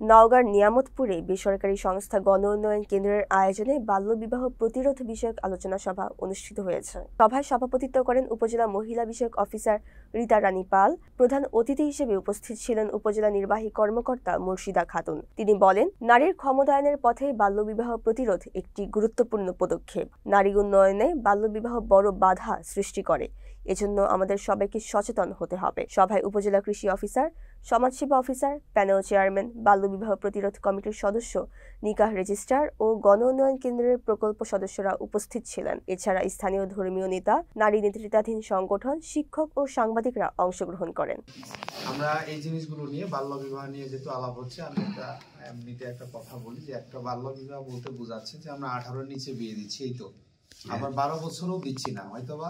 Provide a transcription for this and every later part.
নওগাঁর নিয়ামতপুরে বেসরকারি সংস্থা গণ উন্নয়ন কেন্দ্রের আয়োজনে বাল্যবিবাহ প্রতিরোধ বিষয়ক আলোচনা সভা অনুষ্ঠিত হয়েছে। সভায় সভাপতিত্ব করেন উপজেলা মহিলা বিষয়ক অফিসার রীতা রানী পাল। প্রধান অতিথি হিসেবে উপস্থিত ছিলেন উপজেলা নির্বাহী কর্মকর্তা মুর্শিদা খাতুন। তিনি বলেন, নারীর ক্ষমতায়নের পথে বাল্যবিবাহ প্রতিরোধ একটি গুরুত্বপূর্ণ পদক্ষেপ। নারী উন্নয়নে বাল্যবিবাহ বড় বাধা সৃষ্টি করে, এজন্য আমাদের সবাইকে সচেতন হতে হবে। সভায় উপজেলা কৃষি অফিসার, সমাজসেবা অফিসার, প্যানেল চেয়ারম্যান, বাল্যবিবাহ প্রতিরোধ কমিটির সদস্য, নিকাহ রেজিস্ট্রার ও গণ উন্নয়ন কেন্দ্রের প্রকল্প সদস্যরা উপস্থিত ছিলেন। এছাড়া স্থানীয় ধর্মীয় নেতা, নারী নেতৃত্বাধীন সংগঠন, শিক্ষক ও সাংবাদিকরা অংশগ্রহণ করেন। আমরা এই জিনিসগুলো নিয়ে বাল্যবিবাহ নিয়ে যেহেতু আলাপ হচ্ছে, আমি এমনিতে একটা কথা বলি যে একটা বাল্যবিবাহ বলতে বোঝাচ্ছে যে আমরা 18-এর নিচে বিয়ে দিচ্ছি, এই তো। আবার 12 বছরও দিচ্ছি না, হয়তো বা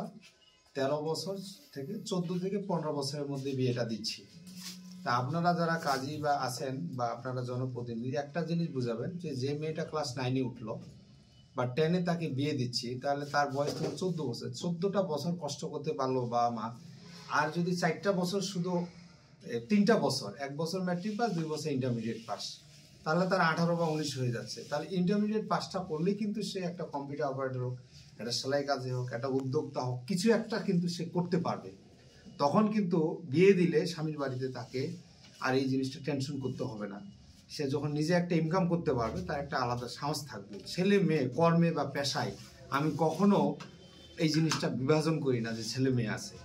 13 বছর থেকে 14 থেকে 15 বছরের মধ্যে বিয়েটা দিচ্ছি। তা আপনারা যারা কাজী বা আছেন বা আপনারা জনপ্রতিনিধি, একটা জিনিস বুঝাবেন যে মেয়েটা ক্লাস 9-এ উঠলো বা 10-এ তাকে বিয়ে দিচ্ছি, তাহলে তার বয়স তো 14 বছর। 14টা বছর কষ্ট করতে পারলো বাবা মা। আর যদি 4টা বছর, শুধু 3টা বছর, 1 বছর ম্যাট্রিক পাস, 2 বছর ইন্টারমিডিয়েট পাস, তাহলে তার 18 বা 19 হয়ে যাচ্ছে। তাহলে ইন্টারমিডিয়েট পাসটা করলেই কিন্তু সে একটা কম্পিউটার অপারেটর হোক, একটা সেলাই কাজে হোক, একটা উদ্যোক্তা হোক, কিছু একটা কিন্তু সে করতে পারবে। তখন কিন্তু বিয়ে দিলে স্বামীর বাড়িতে তাকে আর এই জিনিসটা টেনশন করতে হবে না। সে যখন নিজে একটা ইনকাম করতে পারবে, তার একটা আলাদা সাহস থাকবে। ছেলে মেয়ে কর্মে বা পেশায় আমি কখনো এই জিনিসটা বিভাজন করি না যে ছেলে মেয়ে আছে।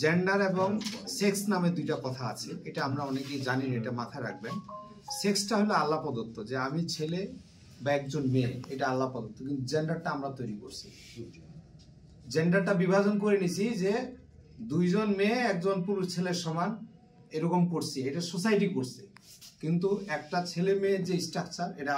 জেন্ডার এবং সেক্স নামে দুইটা কথা আছে, এটা আমরা অনেকেই জানি না, এটা মাথায় রাখবেন। সেক্সটা হলো আল্লাহ প্রদত্ত, যে আমি ছেলে বা একজন মেয়ে, এটা আল্লাহ প্রদত্ত। কিন্তু জেন্ডারটা আমরা তৈরি করছি। জেন্ডারটা বিভাজন করে নিছি যে 2জন মেয়ে 1জন পুরুষ ছেলের সমান, এরকম করছি, এটা সোসাইটি করছে। কিন্তু একটা ছেলে মেয়ের যে স্ট্রাকচার, এটা